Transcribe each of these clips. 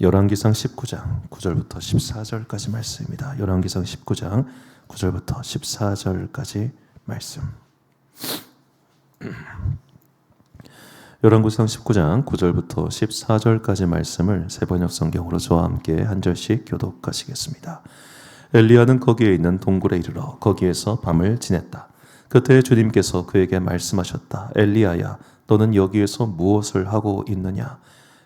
열왕기상 19장 9절부터 14절까지 말씀입니다. 열왕기상 19장 9절부터 14절까지 말씀. 열왕기상 19장 9절부터 14절까지 말씀을 새번역 성경으로 저와 함께 한 절씩 교독하시겠습니다. 엘리야는 거기에 있는 동굴에 이르러 거기에서 밤을 지냈다. 그때 주님께서 그에게 말씀하셨다. 엘리야야, 너는 여기에서 무엇을 하고 있느냐?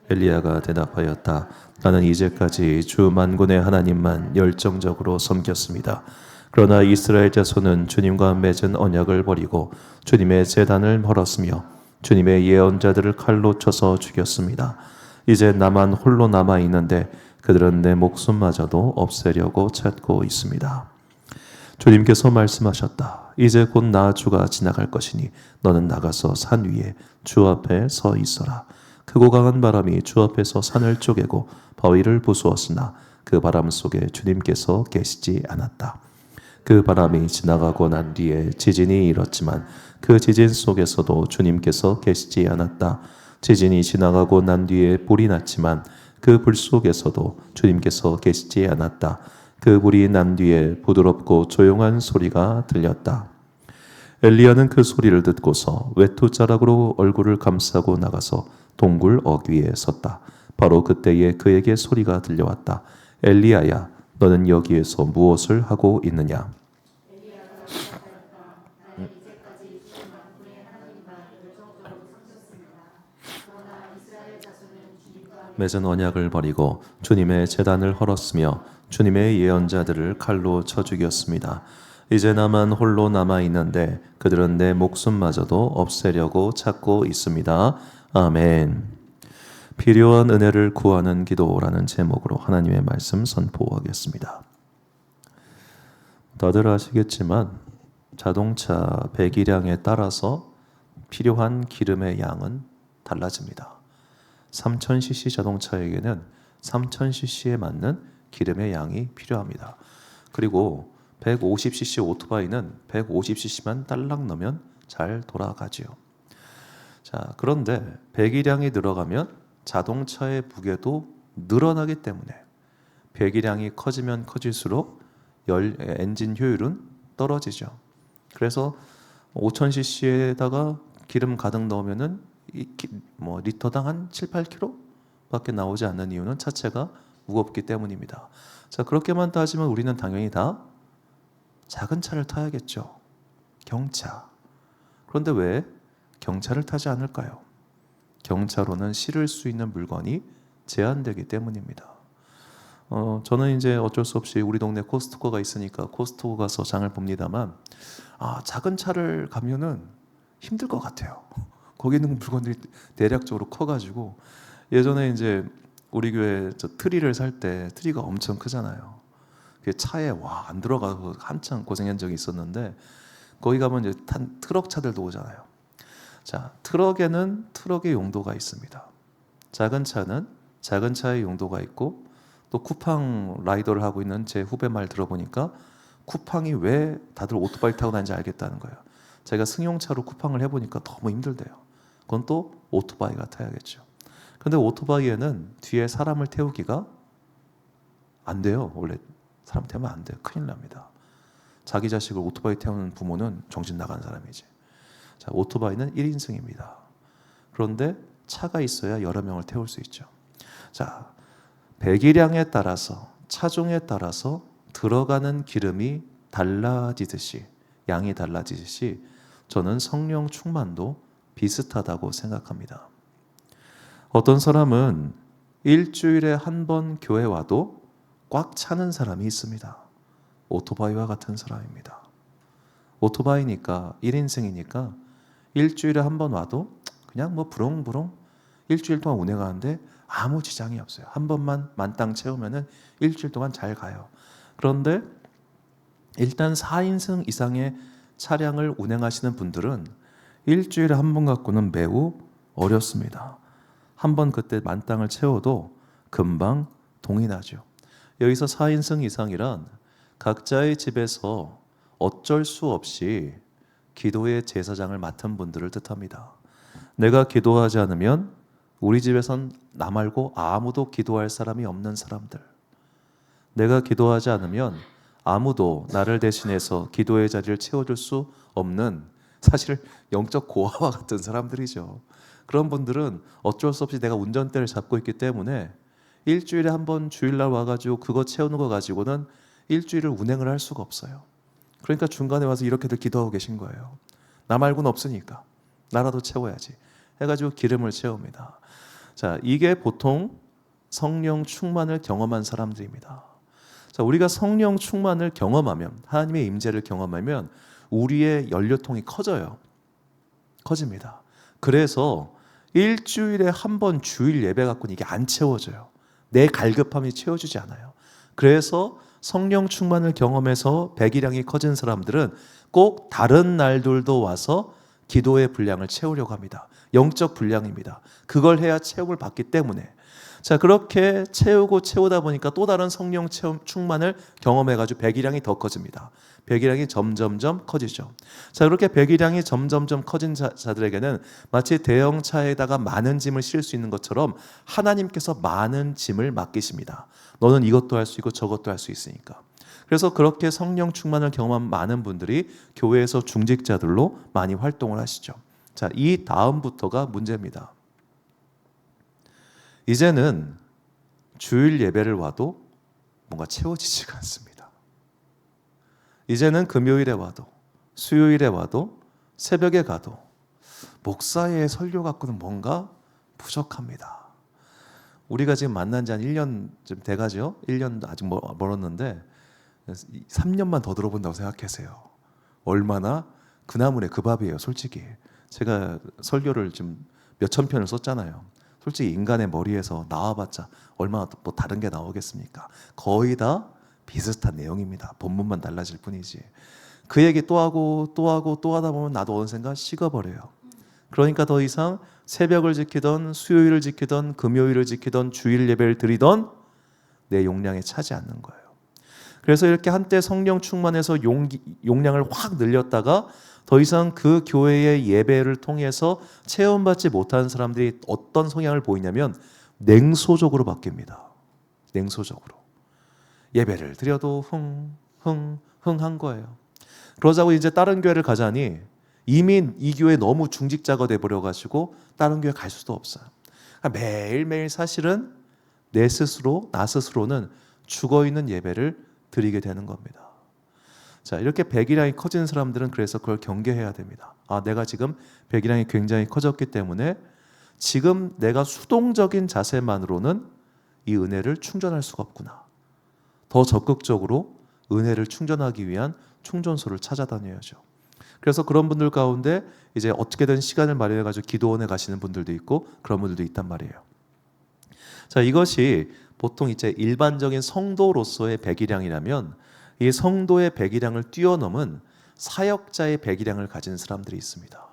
엘리야가 대답하였다. 나는 이제까지 주 만군의 하나님만 열정적으로 섬겼습니다. 그러나 이스라엘 자손은 주님과 맺은 언약을 버리고 주님의 제단을 멀었으며 주님의 예언자들을 칼로 쳐서 죽였습니다. 이제 나만 홀로 남아 있는데 그들은 내 목숨마저도 없애려고 찾고 있습니다. 주님께서 말씀하셨다. 이제 곧 나 주가 지나갈 것이니 너는 나가서 산 위에 주 앞에 서 있어라. 크고 강한 바람이 주 앞에서 산을 쪼개고 바위를 부수었으나 그 바람 속에 주님께서 계시지 않았다. 그 바람이 지나가고 난 뒤에 지진이 일었지만 그 지진 속에서도 주님께서 계시지 않았다. 지진이 지나가고 난 뒤에 불이 났지만 그 불 속에서도 주님께서 계시지 않았다. 그 불이 난 뒤에 부드럽고 조용한 소리가 들렸다. 엘리야는 그 소리를 듣고서 외투자락으로 얼굴을 감싸고 나가서 동굴 어귀에 섰다. 바로 그때에 그에게 소리가 들려왔다. 엘리야야, 너는 여기에서 무엇을 하고 있느냐? 맺은 언약을 버리고 주님의 제단을 헐었으며 주님의 예언자들을 칼로 쳐 죽였습니다. 이제 나만 홀로 남아 있는데 그들은 내 목숨마저도 없애려고 찾고 있습니다. 아멘. 필요한 은혜를 구하는 기도라는 제목으로 하나님의 말씀 선포하겠습니다. 다들 아시겠지만 자동차 배기량에 따라서 필요한 기름의 양은 달라집니다. 3000cc 자동차에게는 3000cc에 맞는 기름의 양이 필요합니다. 그리고 150cc 오토바이는 150cc만 딸락 넣으면 잘 돌아가지요. 자, 그런데 배기량이 늘어가면 자동차의 무게도 늘어나기 때문에 배기량이 커지면 커질수록 엔진 효율은 떨어지죠. 그래서 5000cc에다가 기름 가득 넣으면은 리터당 한 7, 8kg 밖에 나오지 않는 이유는 차체가 무겁기 때문입니다. 자, 그렇게만 따지면 우리는 당연히 다 작은 차를 타야겠죠. 경차. 그런데 왜 경차를 타지 않을까요? 경차로는 실을 수 있는 물건이 제한되기 때문입니다. 저는 이제 어쩔 수 없이 우리 동네 코스트코가 있으니까 코스트코 가서 장을 봅니다만, 작은 차를 가면은 힘들 것 같아요. 거기 있는 물건들이 대략적으로 커가지고, 예전에 이제 우리 교회 트리를 살 때 트리가 엄청 크잖아요. 그 차에 안 들어가서 한참 고생한 적이 있었는데, 거기 가면 이제 탄 트럭 차들도 오잖아요. 자, 트럭에는 트럭의 용도가 있습니다. 작은 차는 작은 차의 용도가 있고, 또 쿠팡 라이더를 하고 있는 제 후배 말 들어보니까 쿠팡이 왜 다들 오토바이 타고 다니는지 알겠다는 거예요. 제가 승용차로 쿠팡을 해보니까 너무 힘들대요. 그건 또 오토바이가 타야겠죠. 그런데 오토바이에는 뒤에 사람을 태우기가 안 돼요. 원래 사람 태우면 안 돼요. 큰일 납니다. 자기 자식을 오토바이 태우는 부모는 정신 나간 사람이지. 자, 오토바이는 1인승입니다. 그런데 차가 있어야 여러 명을 태울 수 있죠. 자, 배기량에 따라서 차종에 따라서 들어가는 기름이 달라지듯이, 양이 달라지듯이 저는 성령 충만도 비슷하다고 생각합니다. 어떤 사람은 일주일에 한 번 교회 와도 꽉 차는 사람이 있습니다. 오토바이와 같은 사람입니다. 오토바이니까 1인승이니까 일주일에 한 번 와도 그냥 부렁부렁 일주일 동안 운행하는데 아무 지장이 없어요. 한 번만 만땅 채우면은 일주일 동안 잘 가요. 그런데 일단 4인승 이상의 차량을 운행하시는 분들은 일주일에 한 번 갖고는 매우 어렵습니다. 한 번 그때 만땅을 채워도 금방 동이 나죠. 여기서 4인승 이상이란 각자의 집에서 어쩔 수 없이 기도의 제사장을 맡은 분들을 뜻합니다. 내가 기도하지 않으면 우리 집에선 나 말고 아무도 기도할 사람이 없는 사람들. 내가 기도하지 않으면 아무도 나를 대신해서 기도의 자리를 채워줄 수 없는, 사실 영적 고아와 같은 사람들이죠. 그런 분들은 어쩔 수 없이 내가 운전대를 잡고 있기 때문에 일주일에 한 번 주일날 와가지고 그거 채우는 거 가지고는 일주일을 운행을 할 수가 없어요. 그러니까 중간에 와서 이렇게들 기도하고 계신 거예요. 나 말고는 없으니까 나라도 채워야지 해가지고 기름을 채웁니다. 자, 이게 보통 성령 충만을 경험한 사람들입니다. 자, 우리가 성령 충만을 경험하면, 하나님의 임재를 경험하면 우리의 연료통이 커집니다. 그래서 일주일에 한 번 주일 예배 갖고는 이게 안 채워져요. 내 갈급함이 채워주지 않아요. 그래서 성령 충만을 경험해서 배기량이 커진 사람들은 꼭 다른 날들도 와서 기도의 분량을 채우려고 합니다. 영적 분량입니다. 그걸 해야 체험을 받기 때문에. 자, 그렇게 채우다 보니까 또 다른 성령 충만을 경험해가지고 배기량이 더 커집니다. 배기량이 점점점 커지죠. 자, 그렇게 배기량이 점점점 커진 자들에게는 마치 대형차에다가 많은 짐을 실을 수 있는 것처럼 하나님께서 많은 짐을 맡기십니다. 너는 이것도 할 수 있고 저것도 할 수 있으니까. 그래서 그렇게 성령 충만을 경험한 많은 분들이 교회에서 중직자들로 많이 활동을 하시죠. 자, 이 다음부터가 문제입니다. 이제는 주일 예배를 와도 뭔가 채워지지가 않습니다. 이제는 금요일에 와도 수요일에 와도 새벽에 가도 목사의 설교 갖고는 뭔가 부족합니다. 우리가 지금 만난 지 한 1년 좀 돼가죠. 1년 아직 멀었는데 3년만 더 들어본다고 생각하세요. 얼마나 그 나물에 그 밥이에요. 솔직히 제가 설교를 좀 몇천 편을 썼잖아요. 솔직히 인간의 머리에서 나와봤자 얼마나 뭐 다른 게 나오겠습니까? 거의 다 비슷한 내용입니다. 본문만 달라질 뿐이지. 그 얘기 또 하고 또 하고 또 하다 보면 나도 어느샌가 식어버려요. 그러니까 더 이상 새벽을 지키던 수요일을 지키던 금요일을 지키던 주일 예배를 드리던 내 용량에 차지 않는 거예요. 그래서 이렇게 한때 성령 충만해서 용량을 확 늘렸다가 더 이상 그 교회의 예배를 통해서 체험받지 못하는 사람들이 어떤 성향을 보이냐면 냉소적으로 바뀝니다. 냉소적으로. 예배를 드려도 흥한 거예요. 그러자고 이제 다른 교회를 가자니 이미 이 교회 너무 중직자가 돼버려가지고 다른 교회 갈 수도 없어요. 그러니까 매일매일 사실은 나 스스로는 죽어있는 예배를 드리게 되는 겁니다. 자, 이렇게 배기량이 커진 사람들은 그래서 그걸 경계해야 됩니다. 아, 내가 지금 배기량이 굉장히 커졌기 때문에 지금 내가 수동적인 자세만으로는 이 은혜를 충전할 수가 없구나. 더 적극적으로 은혜를 충전하기 위한 충전소를 찾아다녀야죠. 그래서 그런 분들 가운데 이제 어떻게든 시간을 마련해가지고 기도원에 가시는 분들도 있고 그런 분들도 있단 말이에요. 자, 이것이 보통 이제 일반적인 성도로서의 배기량이라면 이 성도의 배기량을 뛰어넘은 사역자의 배기량을 가진 사람들이 있습니다.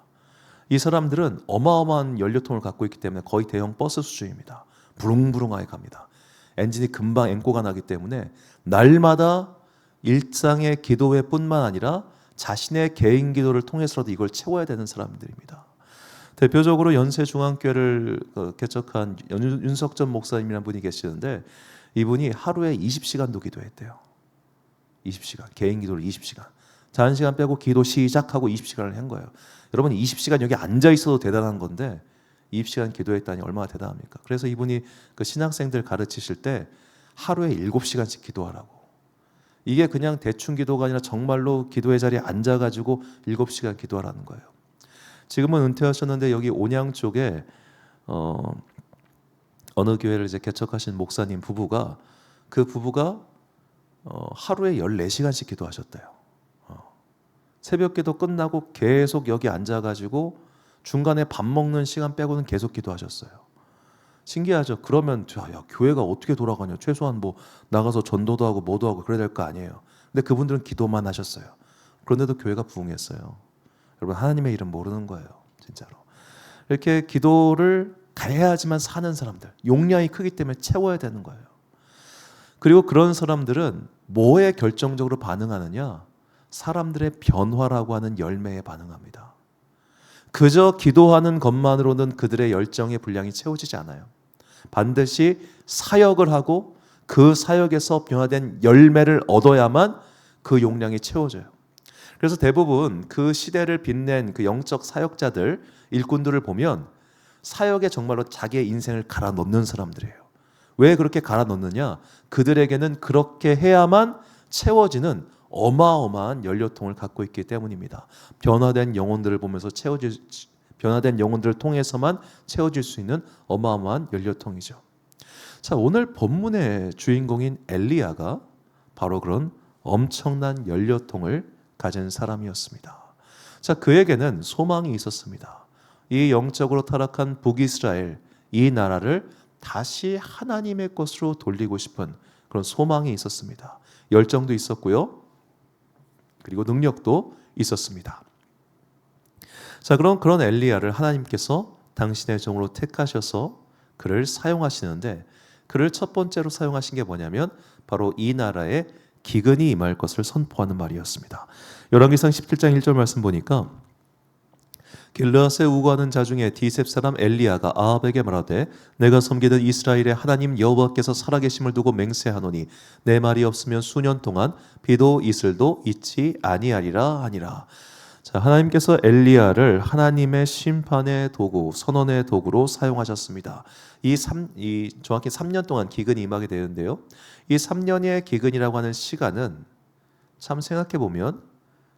이 사람들은 어마어마한 연료통을 갖고 있기 때문에 거의 대형 버스 수준입니다. 부릉부릉하게 갑니다. 엔진이 금방 앵꼬가 나기 때문에 날마다 일상의 기도회뿐만 아니라 자신의 개인 기도를 통해서라도 이걸 채워야 되는 사람들입니다. 대표적으로 연세중앙교회를 개척한 윤석전 목사님이라는 분이 계시는데 이분이 하루에 20시간도 기도했대요. 20시간, 개인 기도를 20시간. 자, 1시간 빼고 기도 시작하고 20시간을 한 거예요. 여러분 20시간 여기 앉아 있어도 대단한 건데 20시간 기도했다니 얼마나 대단합니까? 그래서 이분이 그 신학생들 가르치실 때 하루에 7시간씩 기도하라고. 이게 그냥 대충 기도가 아니라 정말로 기도의 자리에 앉아가지고 7시간 기도하라는 거예요. 지금은 은퇴하셨는데 여기 온양 쪽에 어느 교회를 이제 개척하신 목사님 부부가 하루에 14시간씩 기도하셨대요. 새벽 기도 끝나고 계속 여기 앉아가지고 중간에 밥 먹는 시간 빼고는 계속 기도하셨어요. 신기하죠? 그러면 야, 교회가 어떻게 돌아가냐? 최소한 뭐 나가서 전도도 하고 뭐도 하고 그래야 될 거 아니에요. 근데 그분들은 기도만 하셨어요. 그런데도 교회가 부흥했어요. 여러분 하나님의 일은 모르는 거예요. 진짜로. 이렇게 기도를 해야지만 사는 사람들. 용량이 크기 때문에 채워야 되는 거예요. 그리고 그런 사람들은 뭐에 결정적으로 반응하느냐? 사람들의 변화라고 하는 열매에 반응합니다. 그저 기도하는 것만으로는 그들의 열정의 분량이 채워지지 않아요. 반드시 사역을 하고 그 사역에서 변화된 열매를 얻어야만 그 용량이 채워져요. 그래서 대부분 그 시대를 빛낸 그 영적 사역자들, 일꾼들을 보면 사역에 정말로 자기의 인생을 갈아 넣는 사람들이에요. 왜 그렇게 갈아 넣느냐? 그들에게는 그렇게 해야만 채워지는 어마어마한 연료통을 갖고 있기 때문입니다. 변화된 영혼들을 보면서 변화된 영혼들을 통해서만 채워질 수 있는 어마어마한 연료통이죠. 자, 오늘 본문의 주인공인 엘리야가 바로 그런 엄청난 연료통을 가진 사람이었습니다. 자, 그에게는 소망이 있었습니다. 이 영적으로 타락한 북이스라엘, 이 나라를 다시 하나님의 것으로 돌리고 싶은 그런 소망이 있었습니다. 열정도 있었고요. 그리고 능력도 있었습니다. 자, 그런 엘리야를 하나님께서 당신의 종으로 택하셔서 그를 사용하시는데, 그를 첫 번째로 사용하신 게 뭐냐면 바로 이 나라에 기근이 임할 것을 선포하는 말이었습니다. 열왕기상 17장 1절 말씀 보니까 길르앗에 우거하는 자 중에 디셉 사람 엘리야가 아합에게 말하되 내가 섬기던 이스라엘의 하나님 여호와께서 살아계심을 두고 맹세하노니 내 말이 없으면 수년 동안 비도 이슬도 있지 아니하리라 하니라. 자, 하나님께서 엘리야를 하나님의 심판의 도구, 선언의 도구로 사용하셨습니다. 정확히 3년 동안 기근이 임하게 되는데요. 이 3년의 기근이라고 하는 시간은 참 생각해 보면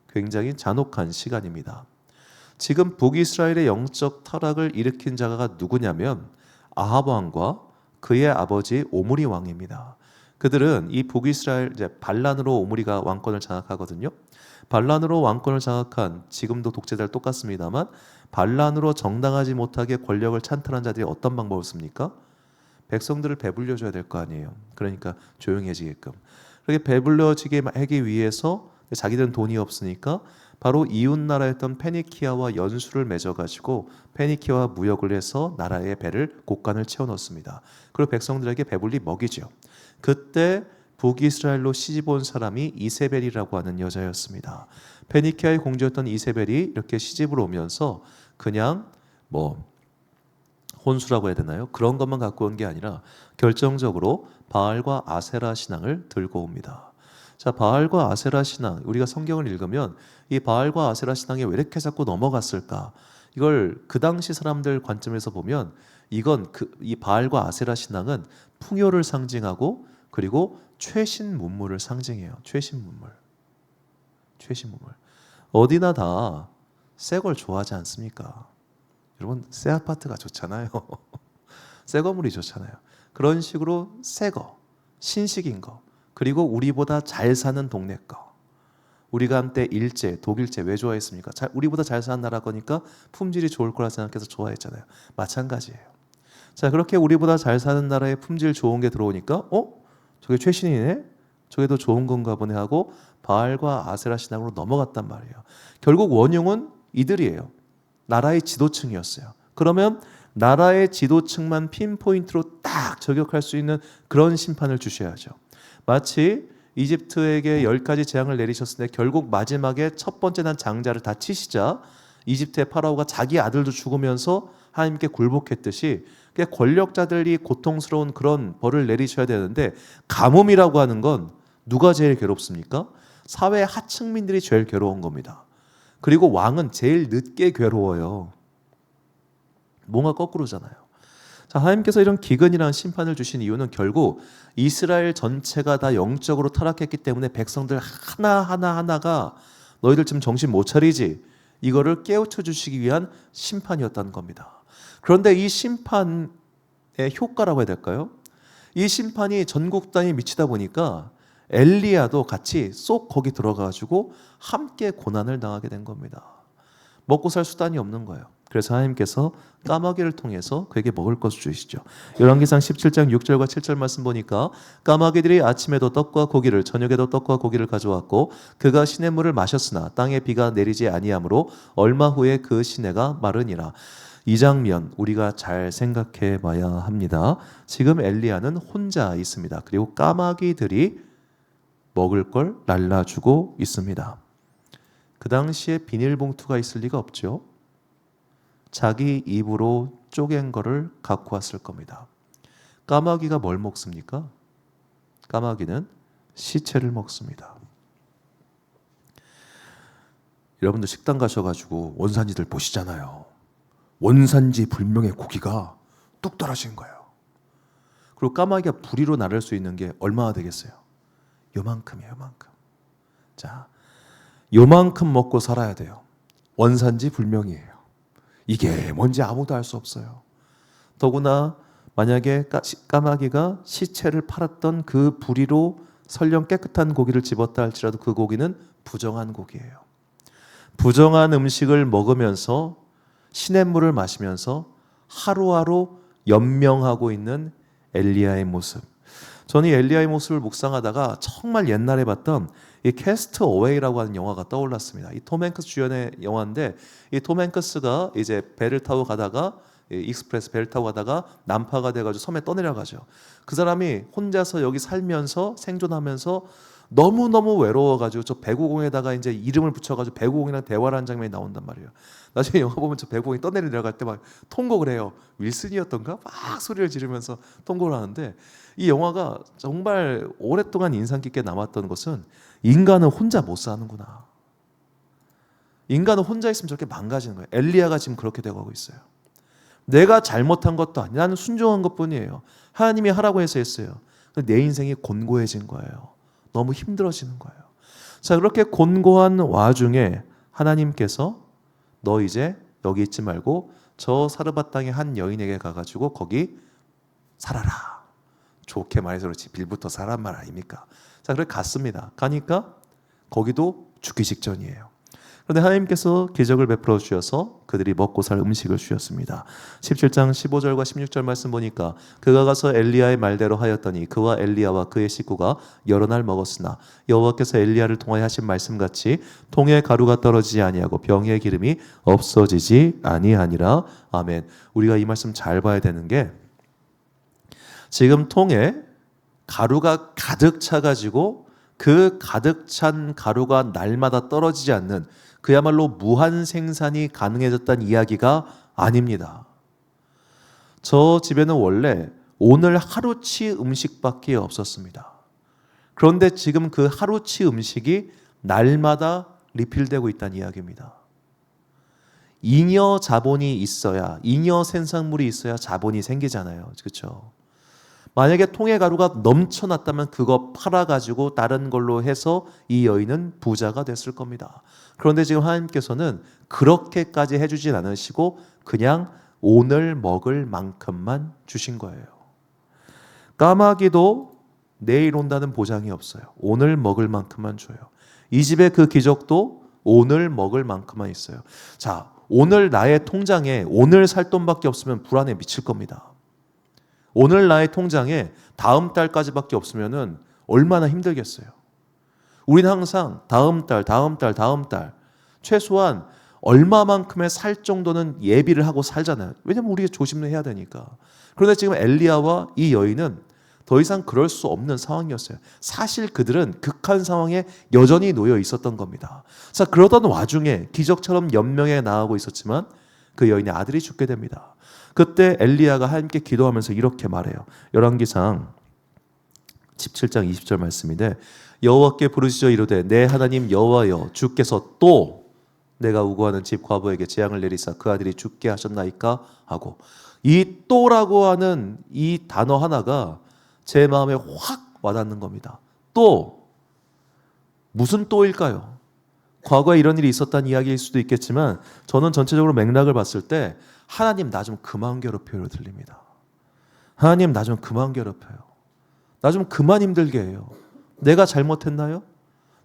굉장히 잔혹한 시간입니다. 지금 북이스라엘의 영적 타락을 일으킨 자가 누구냐면 아합 왕과 그의 아버지 오므리 왕입니다. 그들은 이 북이스라엘 반란으로 오므리가 왕권을 장악하거든요. 반란으로 왕권을 장악한, 지금도 독재자들 똑같습니다만 반란으로 정당하지 못하게 권력을 찬탈한 자들이 어떤 방법을 씁니까? 백성들을 배불려 줘야 될 거 아니에요. 그러니까 조용해지게끔. 그렇게 배불려지게 하기 위해서 자기들은 돈이 없으니까 바로 이웃 나라였던 페니키아와 연수를 맺어가지고 페니키아와 무역을 해서 나라의 배를 곳간을 채워 넣습니다. 그리고 백성들에게 배불리 먹이죠. 그때 북이스라엘로 시집 온 사람이 이세벨이라고 하는 여자였습니다. 페니키아의 공주였던 이세벨이 이렇게 시집을 오면서 그냥 혼수라고 해야 되나요? 그런 것만 갖고 온 게 아니라 결정적으로 바알과 아세라 신앙을 들고 옵니다. 자, 바알과 아세라 신앙, 우리가 성경을 읽으면 이 바알과 아세라 신앙에 왜 이렇게 자꾸 넘어갔을까? 이걸 그 당시 사람들 관점에서 보면 이건 이 바알과 아세라 신앙은 풍요를 상징하고 그리고 최신 문물을 상징해요. 최신 문물. 어디나 다 새 걸 좋아하지 않습니까? 여러분, 새 아파트가 좋잖아요. 새 건물이 좋잖아요. 그런 식으로 새 거, 신식인 거, 그리고 우리보다 잘 사는 동네 거. 우리가 한때 독일제 왜 좋아했습니까? 우리보다 잘 사는 나라 거니까 품질이 좋을 거라 생각해서 좋아했잖아요. 마찬가지예요. 자, 그렇게 우리보다 잘 사는 나라에 품질 좋은 게 들어오니까 저게 최신이네? 저게 더 좋은 건가 보네 하고 바알과 아세라 신앙으로 넘어갔단 말이에요. 결국 원흉은 이들이에요. 나라의 지도층이었어요. 그러면 나라의 지도층만 핀포인트로 딱 저격할 수 있는 그런 심판을 주셔야죠. 마치 이집트에게 10가지 재앙을 내리셨을 때 결국 마지막에 첫 번째 난 장자를 다 치시자 이집트의 파라오가 자기 아들도 죽으면서 하나님께 굴복했듯이 권력자들이 고통스러운 그런 벌을 내리셔야 되는데, 가뭄이라고 하는 건 누가 제일 괴롭습니까? 사회 하층민들이 제일 괴로운 겁니다. 그리고 왕은 제일 늦게 괴로워요. 뭔가 거꾸로잖아요. 자, 하나님께서 이런 기근이라는 심판을 주신 이유는 결국 이스라엘 전체가 다 영적으로 타락했기 때문에 백성들 하나가 너희들 지금 정신 못 차리지? 이거를 깨우쳐 주시기 위한 심판이었다는 겁니다. 그런데 이 심판의 효과라고 해야 될까요? 이 심판이 전국 단위에 미치다 보니까 엘리야도 같이 쏙 거기 들어가가지고 함께 고난을 당하게 된 겁니다. 먹고 살 수단이 없는 거예요. 그래서 하나님께서 까마귀를 통해서 그에게 먹을 것을 주시죠. 열왕기상 17장 6절과 7절 말씀 보니까 까마귀들이 아침에도 떡과 고기를 저녁에도 떡과 고기를 가져왔고 그가 시냇물을 마셨으나 땅에 비가 내리지 아니하므로 얼마 후에 그 시내가 마르니라. 이 장면 우리가 잘 생각해 봐야 합니다. 지금 엘리야는 혼자 있습니다. 그리고 까마귀들이 먹을 걸 날라주고 있습니다. 그 당시에 비닐봉투가 있을 리가 없죠. 자기 입으로 쪼갠 거를 갖고 왔을 겁니다. 까마귀가 뭘 먹습니까? 까마귀는 시체를 먹습니다. 여러분들 식당 가셔가지고 원산지들 보시잖아요. 원산지 불명의 고기가 뚝 떨어진 거예요. 그리고 까마귀가 부리로 나를 수 있는 게 얼마나 되겠어요? 요만큼이에요, 요만큼. 자, 요만큼 먹고 살아야 돼요. 원산지 불명이에요. 이게 뭔지 아무도 알 수 없어요. 더구나 만약에 까마귀가 시체를 팔았던 그 부리로 설령 깨끗한 고기를 집었다 할지라도 그 고기는 부정한 고기예요. 부정한 음식을 먹으면서 시냇물을 마시면서 하루하루 연명하고 있는 엘리야의 모습. 저는 이 엘리야의 모습을 묵상하다가 정말 옛날에 봤던 이 캐스트 어웨이라고 하는 영화가 떠올랐습니다. 이 톰 행크스 주연의 영화인데 이 톰 행크스가 이제 배를 타고 가다가 익스프레스 배를 타고 가다가 난파가 돼가지고 섬에 떠내려가죠. 그 사람이 혼자서 여기 살면서 생존하면서 너무너무 외로워가지고 저 배구공에다가 이제 이름을 붙여가지고 배구공이랑 대화를 하는 장면이 나온단 말이에요. 나중에 영화 보면 저 배구공이 떠내려갈 때 막 통곡을 해요. 윌슨이었던가? 막 소리를 지르면서 통곡을 하는데 이 영화가 정말 오랫동안 인상 깊게 남았던 것은 인간은 혼자 못 사는구나. 인간은 혼자 있으면 저렇게 망가지는 거예요. 엘리야가 지금 그렇게 되고 있어요. 내가 잘못한 것도 아니야. 나는 순종한 것뿐이에요. 하나님이 하라고 해서 했어요. 내 인생이 곤고해진 거예요. 너무 힘들어지는 거예요. 자, 그렇게 곤고한 와중에 하나님께서 너 이제 여기 있지 말고 저 사르밧 땅의 한 여인에게 가가지고 거기 살아라. 좋게 말해서 그렇지 빌부터 살란 말 아닙니까? 자, 그래 갔습니다. 가니까 거기도 죽기 직전이에요. 그런데 하나님께서 기적을 베풀어 주셔서 그들이 먹고 살 음식을 주셨습니다. 17장 15절과 16절 말씀 보니까 그가 가서 엘리야의 말대로 하였더니 그와 엘리야와 그의 식구가 여러 날 먹었으나 여호와께서 엘리야를 통하여 하신 말씀같이 통에 가루가 떨어지지 아니하고 병에 기름이 없어지지 아니하니라. 아멘. 우리가 이 말씀 잘 봐야 되는 게 지금 통에 가루가 가득 차가지고 그 가득 찬 가루가 날마다 떨어지지 않는 그야말로 무한 생산이 가능해졌다는 이야기가 아닙니다. 저 집에는 원래 오늘 하루치 음식밖에 없었습니다. 그런데 지금 그 하루치 음식이 날마다 리필되고 있다는 이야기입니다. 잉여 자본이 있어야, 잉여 생산물이 있어야 자본이 생기잖아요. 그렇죠? 만약에 통에 가루가 넘쳐났다면 그거 팔아가지고 다른 걸로 해서 이 여인은 부자가 됐을 겁니다. 그런데 지금 하나님께서는 그렇게까지 해주진 않으시고 그냥 오늘 먹을 만큼만 주신 거예요. 까마귀도 내일 온다는 보장이 없어요. 오늘 먹을 만큼만 줘요. 이 집의 그 기적도 오늘 먹을 만큼만 있어요. 자, 오늘 나의 통장에 오늘 살 돈밖에 없으면 불안에 미칠 겁니다. 오늘 나의 통장에 다음 달까지밖에 없으면 얼마나 힘들겠어요. 우리는 항상 다음 달 최소한 얼마만큼의 살 정도는 예비를 하고 살잖아요. 왜냐하면 우리가 조심을 해야 되니까. 그런데 지금 엘리야와 이 여인은 더 이상 그럴 수 없는 상황이었어요. 사실 그들은 극한 상황에 여전히 놓여 있었던 겁니다. 자, 그러던 와중에 기적처럼 연명해 나가고 있었지만 그 여인의 아들이 죽게 됩니다. 그때 엘리야가 하나님께 기도하면서 이렇게 말해요. 열왕기상 17장 20절 말씀인데 여호와께 부르시죠 이르되 내 하나님 여호와여 주께서 또 내가 우고하는 집 과부에게 재앙을 내리사 그 아들이 죽게 하셨나이까 하고 이 또라고 하는 이 단어 하나가 제 마음에 확 와닿는 겁니다. 또 무슨 또일까요? 과거에 이런 일이 있었다는 이야기일 수도 있겠지만 저는 전체적으로 맥락을 봤을 때 하나님 나 좀 그만 괴롭혀요 들립니다. 하나님 나 좀 그만 괴롭혀요. 나 좀 그만 힘들게 해요. 내가 잘못했나요?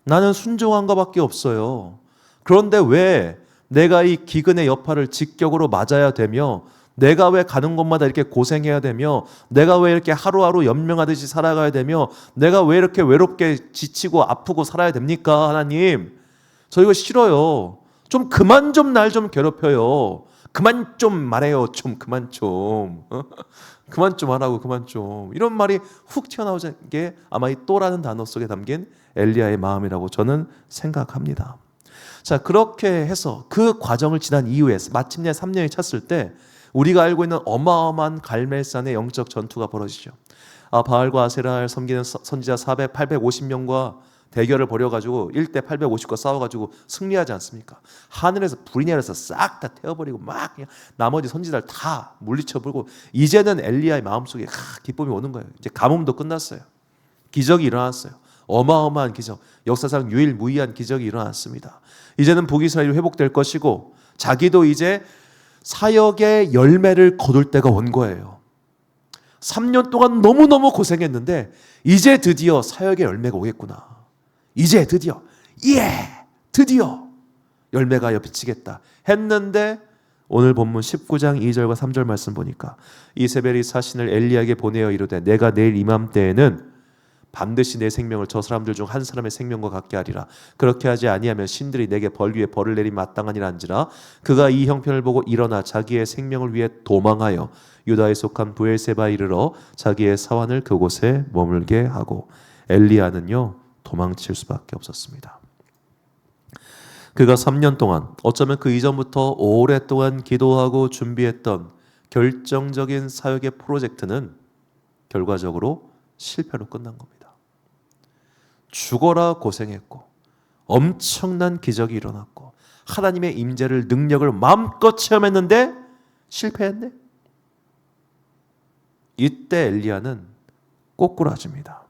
나는 순종한 것밖에 없어요. 그런데 왜 내가 이 기근의 여파를 직격으로 맞아야 되며 내가 왜 가는 곳마다 이렇게 고생해야 되며 내가 왜 이렇게 하루하루 연명하듯이 살아가야 되며 내가 왜 이렇게 외롭게 지치고 아프고 살아야 됩니까? 하나님 저 이거 싫어요. 좀 그만 좀 날 좀 괴롭혀요. 그만 좀 말해요. 좀 그만 좀 그만 좀 하라고 그만 좀 이런 말이 훅 튀어나오는 게 아마 이 또라는 단어 속에 담긴 엘리야의 마음이라고 저는 생각합니다. 자, 그렇게 해서 그 과정을 지난 이후에 마침내 3년이 찼을 때 우리가 알고 있는 어마어마한 갈멜산의 영적 전투가 벌어지죠. 바알과 아세라를 섬기는 선지자 850명과 대결을 벌여가지고 1대 850과 싸워가지고 승리하지 않습니까? 하늘에서 불이 내려서 싹 다 태워버리고 막 그냥 나머지 선지자를 다 물리쳐버리고 이제는 엘리야의 마음속에 기쁨이 오는 거예요. 이제 가뭄도 끝났어요. 기적이 일어났어요. 어마어마한 기적, 역사상 유일무이한 기적이 일어났습니다. 이제는 북이스라엘이 회복될 것이고 자기도 이제 사역의 열매를 거둘 때가 온 거예요. 3년 동안 너무너무 고생했는데 이제 드디어 사역의 열매가 오겠구나. 이제 드디어 드디어 열매가 비치겠다 했는데 오늘 본문 19장 2절과 3절 말씀 보니까 이세벨이 사신을 엘리야에게 보내어 이르되 내가 내일 이맘때에는 반드시 내 생명을 저 사람들 중 한 사람의 생명과 같게 하리라. 그렇게 하지 아니하면 신들이 내게 벌 위에 벌을 내리 마땅하니라 한지라. 그가 이 형편을 보고 일어나 자기의 생명을 위해 도망하여 유다에 속한 브엘세바에 이르러 자기의 사환을 그곳에 머물게 하고 엘리야는요 도망칠 수밖에 없었습니다. 그가 3년 동안 어쩌면 그 이전부터 오랫동안 기도하고 준비했던 결정적인 사역의 프로젝트는 결과적으로 실패로 끝난 겁니다. 죽어라 고생했고 엄청난 기적이 일어났고 하나님의 임재를 능력을 마음껏 체험했는데 실패했네. 이때 엘리야는 꼬꾸라집니다.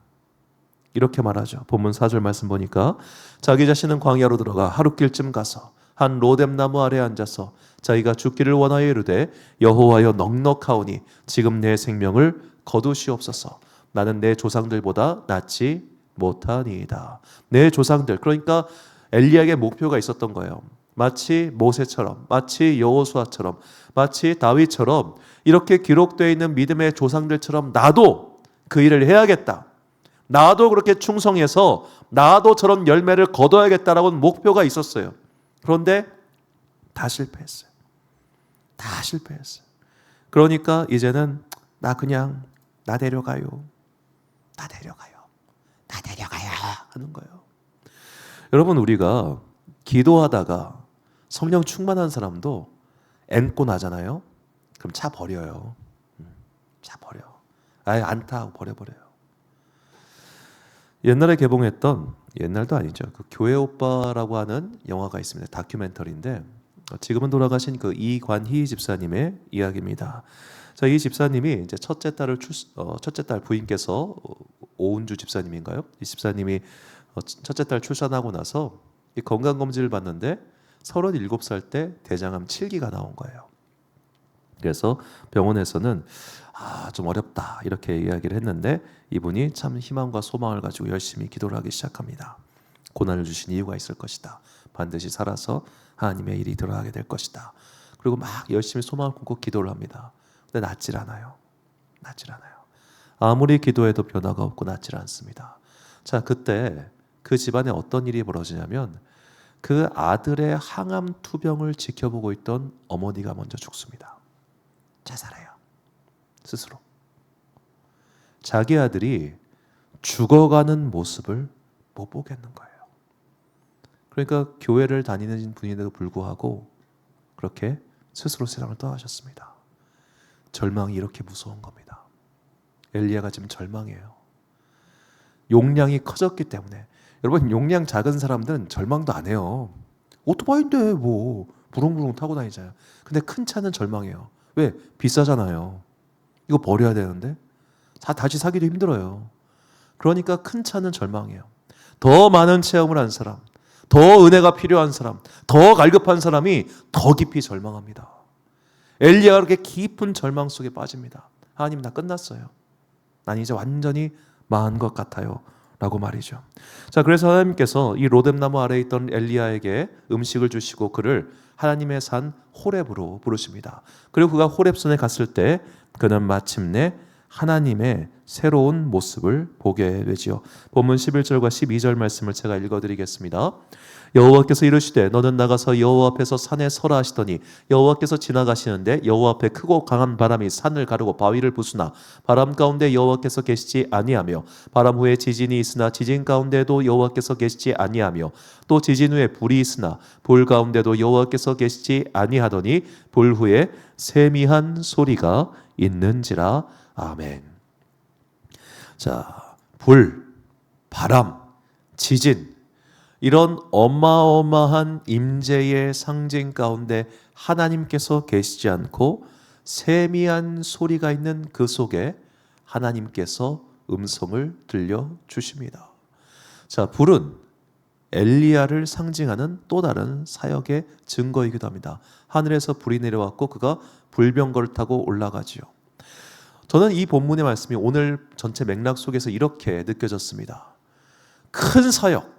이렇게 말하죠. 본문 4절 말씀 보니까 자기 자신은 광야로 들어가 하룻길쯤 가서 한 로뎀나무 아래 앉아서 자기가 죽기를 원하여 이르되 여호와여 넉넉하오니 지금 내 생명을 거두시옵소서. 나는 내 조상들보다 낫지 못하니이다. 내 조상들, 그러니까 엘리야에게 목표가 있었던 거예요. 마치 모세처럼, 마치 여호수아처럼, 마치 다윗처럼 이렇게 기록되어 있는 믿음의 조상들처럼 나도 그 일을 해야겠다. 나도 그렇게 충성해서 나도 저런 열매를 거둬야겠다라고 목표가 있었어요. 그런데 다 실패했어요. 다 실패했어요. 그러니까 이제는 나 데려가요. 나 데려가요 하는 거예요. 여러분, 우리가 기도하다가 성령 충만한 사람도 앵꼬 나잖아요. 그럼 차 버려요. 차 버려. 아예 안 타 하고 버려버려요. 옛날에 개봉했던, 옛날도 아니죠, 그 교회 오빠라고 하는 영화가 있습니다. 다큐멘터리인데 지금은 돌아가신 그 이관희 집사님의 이야기입니다. 자, 이 집사님이 이제 첫째 딸 부인께서 오은주 집사님인가요? 이 집사님이 첫째 딸 출산하고 나서 이 건강 검진을 받는데 37살 때 대장암 7기가 나온 거예요. 그래서 병원에서는 좀 어렵다 이렇게 이야기를 했는데 이분이 참 희망과 소망을 가지고 열심히 기도를 하기 시작합니다. 고난을 주신 이유가 있을 것이다. 반드시 살아서 하나님의 일이 드러나게 될 것이다. 그리고 막 열심히 소망을 품고 기도를 합니다. 근데 낫질 않아요. 아무리 기도해도 변화가 없고 낫질 않습니다. 자, 그때 그 집안에 어떤 일이 벌어지냐면 그 아들의 항암 투병을 지켜보고 있던 어머니가 먼저 죽습니다. 자살해요. 스스로. 자기 아들이 죽어가는 모습을 못 보겠는 거예요. 그러니까 교회를 다니는 분인데도 불구하고 그렇게 스스로 세상을 떠나셨습니다. 절망이 이렇게 무서운 겁니다. 엘리야가 지금 절망이에요. 용량이 커졌기 때문에. 여러분, 용량 작은 사람들은 절망도 안 해요. 오토바이인데 뭐 부릉부릉 타고 다니잖아요. 근데 큰 차는 절망해요. 왜? 비싸잖아요. 이거 버려야 되는데 다시 사기도 힘들어요. 그러니까 큰 차는 절망해요. 더 많은 체험을 한 사람, 더 은혜가 필요한 사람, 더 갈급한 사람이 더 깊이 절망합니다. 엘리야가 그렇게 깊은 절망 속에 빠집니다. 하나님, 나 끝났어요. 난 이제 완전히 망한 것 같아요 라고 말이죠. 자, 그래서 하나님께서 이 로뎀나무 아래에 있던 엘리야에게 음식을 주시고 그를 하나님의 산 호렙으로 부르십니다. 그리고 그가 호렙산에 갔을 때 그는 마침내 하나님의 새로운 모습을 보게 되지요. 본문 11절과 12절 말씀을 제가 읽어드리겠습니다. 여호와께서 이르시되 너는 나가서 여호와 앞에서 산에 서라 하시더니 여호와께서 지나가시는데 여호와 앞에 크고 강한 바람이 산을 가르고 바위를 부수나 바람 가운데 여호와께서 계시지 아니하며 바람 후에 지진이 있으나 지진 가운데도 여호와께서 계시지 아니하며 또 지진 후에 불이 있으나 불 가운데도 여호와께서 계시지 아니하더니 불 후에 세미한 소리가 있는지라. 아멘. 자, 불, 바람, 지진, 이런 어마어마한 임재의 상징 가운데 하나님께서 계시지 않고 세미한 소리가 있는 그 속에 하나님께서 음성을 들려주십니다. 자, 불은 엘리야를 상징하는 또 다른 사역의 증거이기도 합니다. 하늘에서 불이 내려왔고 그가 불병거를 타고 올라가지요. 저는 이 본문의 말씀이 오늘 전체 맥락 속에서 이렇게 느껴졌습니다. 큰 사역,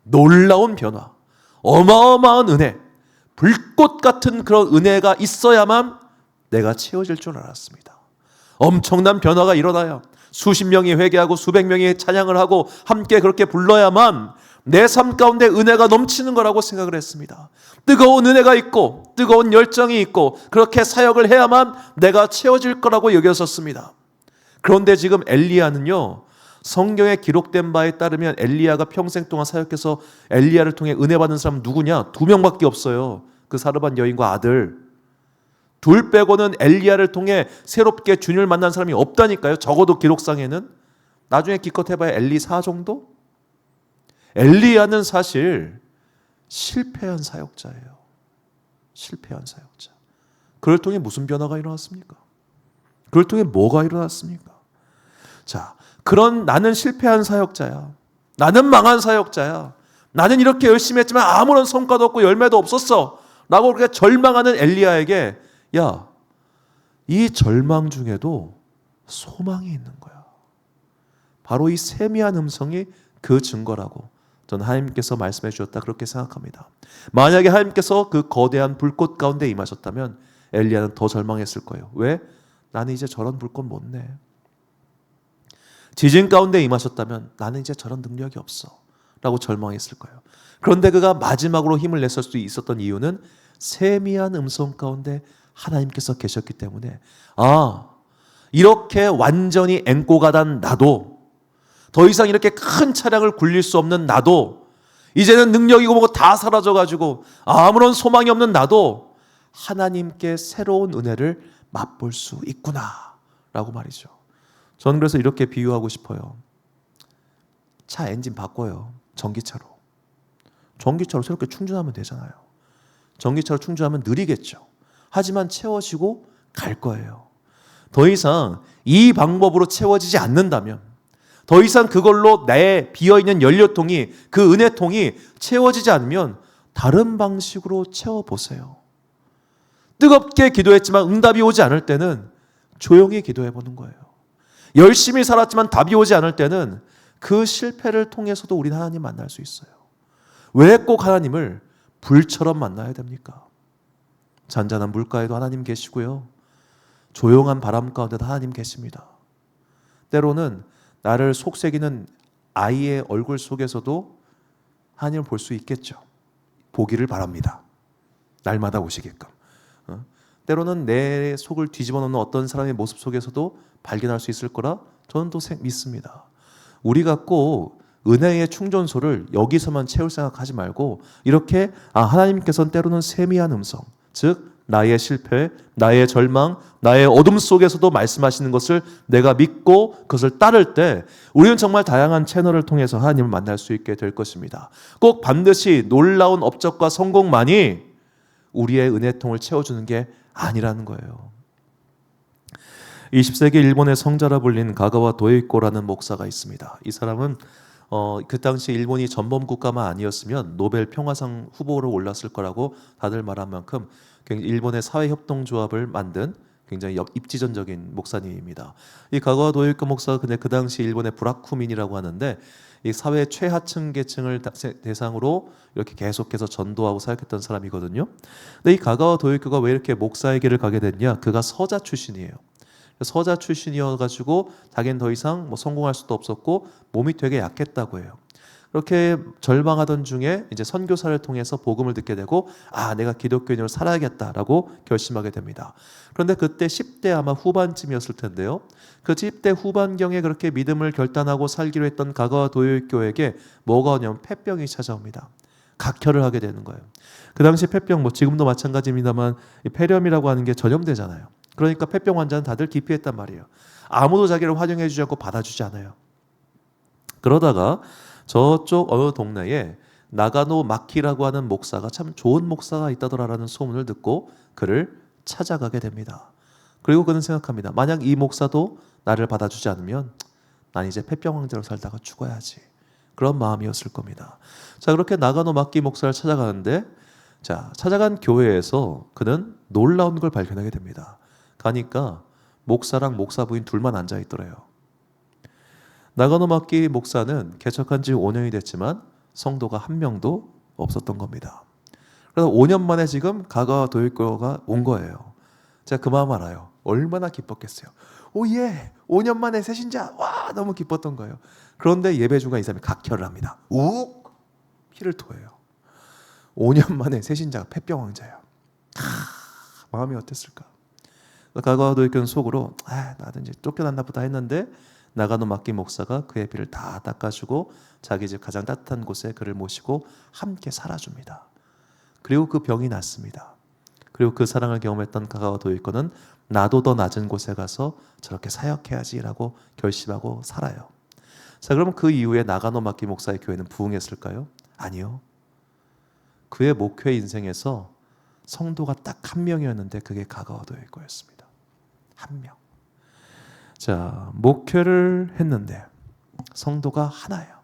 놀라운 변화, 어마어마한 은혜, 불꽃 같은 그런 은혜가 있어야만 내가 채워질 줄 알았습니다. 엄청난 변화가 일어나야 수십 명이 회개하고 수백 명이 찬양을 하고 함께 그렇게 불러야만 내 삶 가운데 은혜가 넘치는 거라고 생각을 했습니다. 뜨거운 은혜가 있고 뜨거운 열정이 있고 그렇게 사역을 해야만 내가 채워질 거라고 여겼었습니다. 그런데 지금 엘리야는요, 성경에 기록된 바에 따르면 엘리야가 평생 동안 사역해서 엘리야를 통해 은혜 받은 사람 누구냐? 2명밖에 없어요. 그 사르밧 여인과 아들. 둘 빼고는 엘리야를 통해 새롭게 주님을 만난 사람이 없다니까요. 적어도 기록상에는. 나중에 기껏 해봐야 엘리사 정도? 엘리야는 사실 실패한 사역자예요. 실패한 사역자. 그를 통해 무슨 변화가 일어났습니까? 그를 통해 뭐가 일어났습니까? 자, 그런 나는 실패한 사역자야. 나는 망한 사역자야. 나는 이렇게 열심히 했지만 아무런 성과도 없고 열매도 없었어. 라고 그렇게 절망하는 엘리야에게 야, 이 절망 중에도 소망이 있는 거야. 바로 이 세미한 음성이 그 증거라고 저는 하나님께서 말씀해 주셨다 그렇게 생각합니다. 만약에 하나님께서 그 거대한 불꽃 가운데 임하셨다면 엘리야는 더 절망했을 거예요. 왜? 나는 이제 저런 불꽃 못 내. 지진 가운데 임하셨다면 나는 이제 저런 능력이 없어 라고 절망했을 거예요. 그런데 그가 마지막으로 힘을 냈을 수 있었던 이유는 세미한 음성 가운데 하나님께서 계셨기 때문에 이렇게 완전히 앵꼬가 단 나도, 더 이상 이렇게 큰 차량을 굴릴 수 없는 나도, 이제는 능력이고 뭐고 다 사라져가지고 아무런 소망이 없는 나도 하나님께 새로운 은혜를 맛볼 수 있구나 라고 말이죠. 저는 그래서 이렇게 비유하고 싶어요. 차 엔진 바꿔요. 전기차로. 전기차로 새롭게 충전하면 되잖아요. 전기차로 충전하면 느리겠죠. 하지만 채워지고 갈 거예요. 더 이상 이 방법으로 채워지지 않는다면, 더 이상 그걸로 내 비어있는 연료통이, 그 은혜통이 채워지지 않으면 다른 방식으로 채워보세요. 뜨겁게 기도했지만 응답이 오지 않을 때는 조용히 기도해보는 거예요. 열심히 살았지만 답이 오지 않을 때는 그 실패를 통해서도 우리는 하나님 만날 수 있어요. 왜 꼭 하나님을 불처럼 만나야 됩니까? 잔잔한 물가에도 하나님 계시고요. 조용한 바람 가운데도 하나님 계십니다. 때로는 나를 속삭이는 아이의 얼굴 속에서도 하나님을 볼 수 있겠죠. 보기를 바랍니다. 날마다 오시게끔. 때로는 내 속을 뒤집어 놓는 어떤 사람의 모습 속에서도 발견할 수 있을 거라 저는 또 믿습니다. 우리가 꼭 은혜의 충전소를 여기서만 채울 생각하지 말고 이렇게 하나님께서는 때로는 세미한 음성, 즉 나의 실패, 나의 절망, 나의 어둠 속에서도 말씀하시는 것을 내가 믿고 그것을 따를 때 우리는 정말 다양한 채널을 통해서 하나님을 만날 수 있게 될 것입니다. 꼭 반드시 놀라운 업적과 성공만이 우리의 은혜통을 채워주는 게 아니라는 거예요. 20세기 일본의 성자라 불린 가가와 도에이코라는 목사가 있습니다. 이 사람은 그 당시 일본이 전범 국가만 아니었으면 노벨 평화상 후보로 올랐을 거라고 다들 말한 만큼 일본의 사회협동조합을 만든 굉장히 입지전적인 목사님입니다. 이 가가와 도에이코 목사가 근데 그 당시 일본의 브라쿠민이라고 하는데 이 사회 최하층 계층을 대상으로 이렇게 계속해서 전도하고 사역했던 사람이거든요. 근데 이 가가와 도에이코가 왜 이렇게 목사의 길을 가게 됐냐? 그가 서자 출신이에요. 서자 출신이어가지고 자기는 더 이상 뭐 성공할 수도 없었고 몸이 되게 약했다고 해요. 그렇게 절망하던 중에 이제 선교사를 통해서 복음을 듣게 되고 내가 기독교인으로 살아야겠다라고 결심하게 됩니다. 그런데 그때 10대 아마 후반쯤이었을 텐데요. 그 10대 후반경에 그렇게 믿음을 결단하고 살기로 했던 가가와 도요교에게 뭐가 오냐면 폐병이 찾아옵니다. 각혈을 하게 되는 거예요. 그 당시 폐병 뭐 지금도 마찬가지입니다만 폐렴이라고 하는 게 전염되잖아요. 그러니까 폐병 환자는 다들 기피했단 말이에요. 아무도 자기를 환영해 주지 않고 받아주지 않아요. 그러다가 저쪽 어느 동네에 나가노 마키라고 하는 목사가 참 좋은 목사가 있다더라라는 소문을 듣고 그를 찾아가게 됩니다. 그리고 그는 생각합니다. 만약 이 목사도 나를 받아주지 않으면 난 이제 폐병 환자로 살다가 죽어야지. 그런 마음이었을 겁니다. 자, 그렇게 나가노 마키 목사를 찾아가는데 찾아간 교회에서 그는 놀라운 걸 발견하게 됩니다. 가니까 목사랑 목사 부인 둘만 앉아 있더래요. 나가노 마키 목사는 개척한 지 5년이 됐지만 성도가 한 명도 없었던 겁니다. 그래서 5년 만에 지금 가가와 도요교가 온 거예요. 제가 그 마음 알아요. 얼마나 기뻤겠어요. 오예, 5년 만에 새 신자. 와, 너무 기뻤던 거예요. 그런데 예배 중간 이 사람이 각혈을 합니다. 욱 피를 토해요. 5년 만에 새 신자가 폐병 환자예요. 마음이 어땠을까? 가가와 도요교는 속으로 나도 이제 쫓겨났나 보다 했는데 나가노 마키 목사가 그의 피를 다 닦아주고 자기 집 가장 따뜻한 곳에 그를 모시고 함께 살아줍니다. 그리고 그 병이 낫습니다. 그리고 그 사랑을 경험했던 가가와 도요코는 나도 더 낮은 곳에 가서 저렇게 사역해야지라고 결심하고 살아요. 자, 그러면 그 이후에 나가노 마키 목사의 교회는 부흥했을까요? 아니요. 그의 목회 인생에서 성도가 딱 한 명이었는데 그게 가가와 도요코였습니다. 한 명. 자, 목회를 했는데 성도가 하나예요.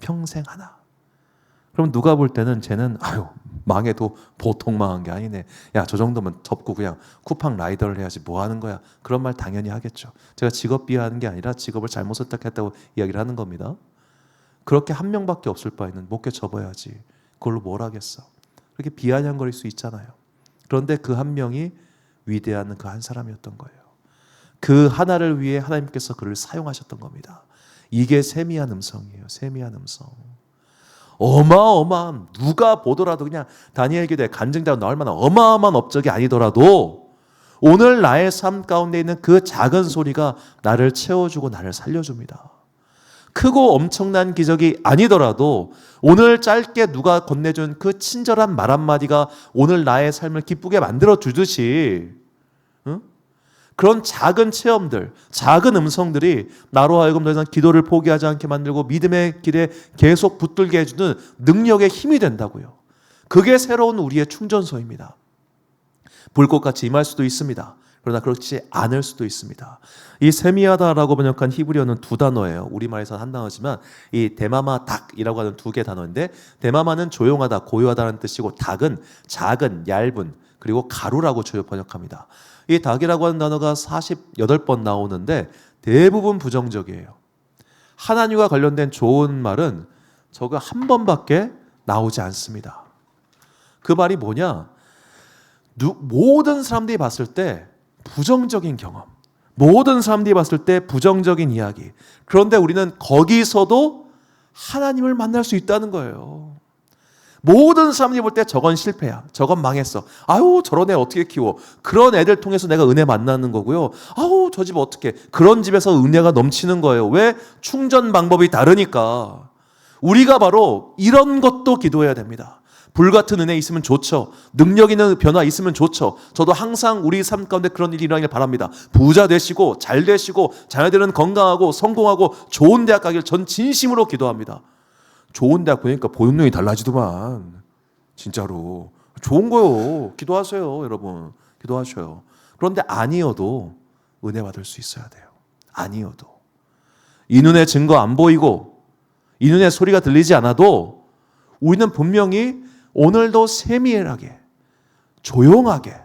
평생 하나. 그럼 누가 볼 때는 쟤는 망해도 보통 망한 게 아니네. 야, 저 정도면 접고 그냥 쿠팡 라이더를 해야지 뭐 하는 거야. 그런 말 당연히 하겠죠. 제가 직업 비하하는 게 아니라 직업을 잘못 선택했다고 이야기를 하는 겁니다. 그렇게 한 명밖에 없을 바에는 목회 접어야지. 그걸로 뭘 하겠어. 그렇게 비아냥거릴 수 있잖아요. 그런데 그 한 명이 위대한 그 한 사람이었던 거예요. 그 하나를 위해 하나님께서 그를 사용하셨던 겁니다. 이게 세미한 음성이에요. 세미한 음성. 어마어마한, 누가 보더라도 그냥 다니엘 기도에 간증자가 나올 만한 어마어마한 업적이 아니더라도 오늘 나의 삶 가운데 있는 그 작은 소리가 나를 채워주고 나를 살려줍니다. 크고 엄청난 기적이 아니더라도 오늘 짧게 누가 건네준 그 친절한 말 한마디가 오늘 나의 삶을 기쁘게 만들어 주듯이 그런 작은 체험들, 작은 음성들이 나로 하여금 더 이상 기도를 포기하지 않게 만들고 믿음의 길에 계속 붙들게 해주는 능력의 힘이 된다고요. 그게 새로운 우리의 충전소입니다. 불꽃같이 임할 수도 있습니다. 그러나 그렇지 않을 수도 있습니다. 이 세미하다라고 번역한 히브리어는 두 단어예요. 우리말에서는 한 단어지만 이 데마마 닥이라고 하는 두 개의 단어인데 데마마는 조용하다, 고요하다는 뜻이고 닥은 작은, 얇은, 그리고 가루라고 주요 번역합니다. 이 닭이라고 하는 단어가 48번 나오는데 대부분 부정적이에요. 하나님과 관련된 좋은 말은 저거 한 번밖에 나오지 않습니다. 그 말이 뭐냐? 모든 사람들이 봤을 때 부정적인 경험, 모든 사람들이 봤을 때 부정적인 이야기. 그런데 우리는 거기서도 하나님을 만날 수 있다는 거예요. 모든 사람들이 볼 때 저건 실패야. 저건 망했어. 아유, 저런 애 어떻게 키워. 그런 애들 통해서 내가 은혜 만나는 거고요. 아우, 저 집 어떻게. 그런 집에서 은혜가 넘치는 거예요. 왜? 충전 방법이 다르니까. 우리가 바로 이런 것도 기도해야 됩니다. 불같은 은혜 있으면 좋죠. 능력 있는 변화 있으면 좋죠. 저도 항상 우리 삶 가운데 그런 일이 일어나길 바랍니다. 부자 되시고 잘 되시고 자녀들은 건강하고 성공하고 좋은 대학 가길 전 진심으로 기도합니다. 좋은 대학 보니까 보육력이 달라지더만. 진짜로 좋은 거요. 기도하세요, 여러분. 기도하셔요. 그런데 아니어도 은혜 받을 수 있어야 돼요. 아니어도 이 눈에 증거 안 보이고 이 눈에 소리가 들리지 않아도 우리는 분명히 오늘도 세밀하게 조용하게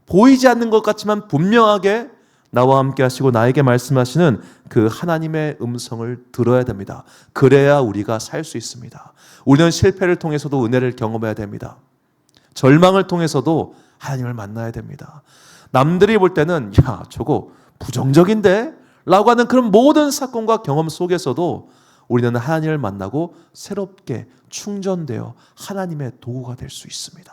보이지 않는 것 같지만 분명하게 나와 함께 하시고 나에게 말씀하시는 그 하나님의 음성을 들어야 됩니다. 그래야 우리가 살 수 있습니다. 우리는 실패를 통해서도 은혜를 경험해야 됩니다. 절망을 통해서도 하나님을 만나야 됩니다. 남들이 볼 때는 야, 저거 부정적인데? 라고 하는 그런 모든 사건과 경험 속에서도 우리는 하나님을 만나고 새롭게 충전되어 하나님의 도구가 될 수 있습니다.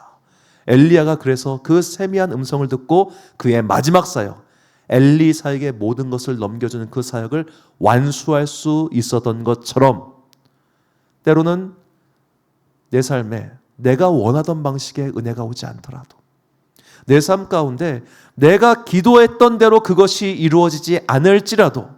엘리야가 그래서 그 세미한 음성을 듣고 그의 마지막 사역, 엘리사에게 모든 것을 넘겨주는 그 사역을 완수할 수 있었던 것처럼 때로는 내 삶에 내가 원하던 방식의 은혜가 오지 않더라도 내 삶 가운데 내가 기도했던 대로 그것이 이루어지지 않을지라도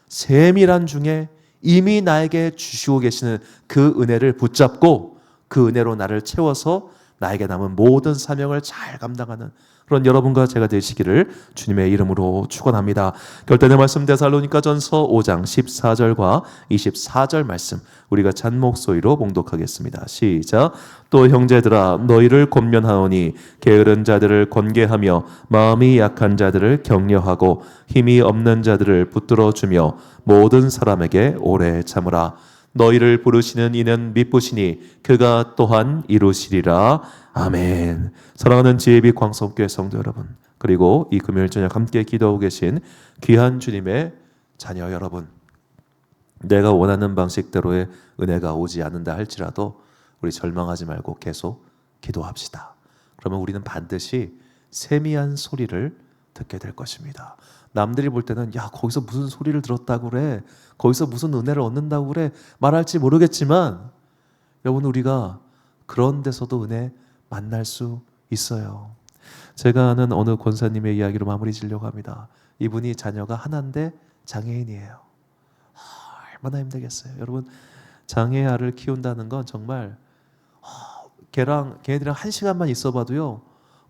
세밀한 중에 이미 나에게 주시고 계시는 그 은혜를 붙잡고 그 은혜로 나를 채워서 나에게 남은 모든 사명을 잘 감당하는 그런 여러분과 제가 되시기를 주님의 이름으로 축원합니다. 결단의 말씀 데살로니가전서 5장 14절과 24절 말씀 우리가 잔목소리로 봉독하겠습니다. 시작. 또 형제들아 너희를 권면하오니 게으른 자들을 권계하며 마음이 약한 자들을 격려하고 힘이 없는 자들을 붙들어 주며 모든 사람에게 오래 참으라. 너희를 부르시는 이는 미쁘시니 그가 또한 이루시리라. 아멘. 사랑하는 지혜빛 광성교회 성도 여러분, 그리고 이 금요일 저녁 함께 기도하고 계신 귀한 주님의 자녀 여러분, 내가 원하는 방식대로의 은혜가 오지 않는다 할지라도 우리 절망하지 말고 계속 기도합시다. 그러면 우리는 반드시 세미한 소리를 듣게 될 것입니다. 남들이 볼 때는 야 거기서 무슨 소리를 들었다고 그래, 거기서 무슨 은혜를 얻는다고 그래 말할지 모르겠지만 여러분 우리가 그런 데서도 은혜 만날 수 있어요. 제가 아는 어느 권사님의 이야기로 마무리 지려고 합니다. 이분이 자녀가 하나인데 장애인이에요. 얼마나 힘들겠어요. 여러분 장애 아를 키운다는 건 정말 걔네들이랑 한 시간만 있어봐도요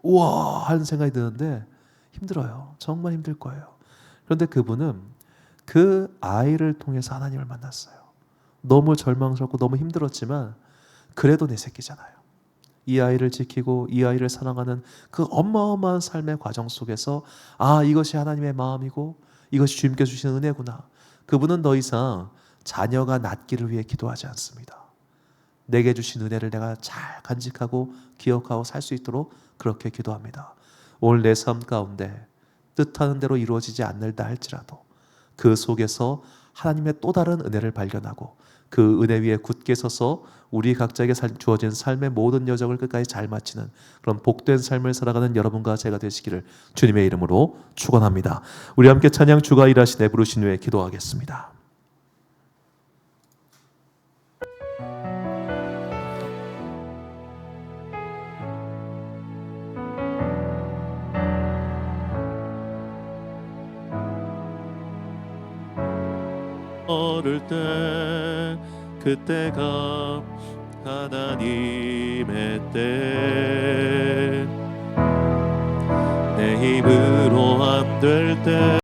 우와 하는 생각이 드는데 힘들어요. 정말 힘들 거예요. 그런데 그분은 그 아이를 통해서 하나님을 만났어요. 너무 절망스럽고 너무 힘들었지만 그래도 내 새끼잖아요. 이 아이를 지키고 이 아이를 사랑하는 그 어마어마한 삶의 과정 속에서 아 이것이 하나님의 마음이고 이것이 주님께 주시는 은혜구나. 그분은 더 이상 자녀가 낫기를 위해 기도하지 않습니다. 내게 주신 은혜를 내가 잘 간직하고 기억하고 살 수 있도록 그렇게 기도합니다. 오늘 내 삶 가운데 뜻하는 대로 이루어지지 않는다 할지라도 그 속에서 하나님의 또 다른 은혜를 발견하고 그 은혜 위에 굳게 서서 우리 각자에게 주어진 삶의 모든 여정을 끝까지 잘 마치는 그런 복된 삶을 살아가는 여러분과 제가 되시기를 주님의 이름으로 축원합니다. 우리 함께 찬양 주가 일하시네 부르신 후에 기도하겠습니다. 어릴 때 그때가 하나님의 때 내 힘으로 안 될 때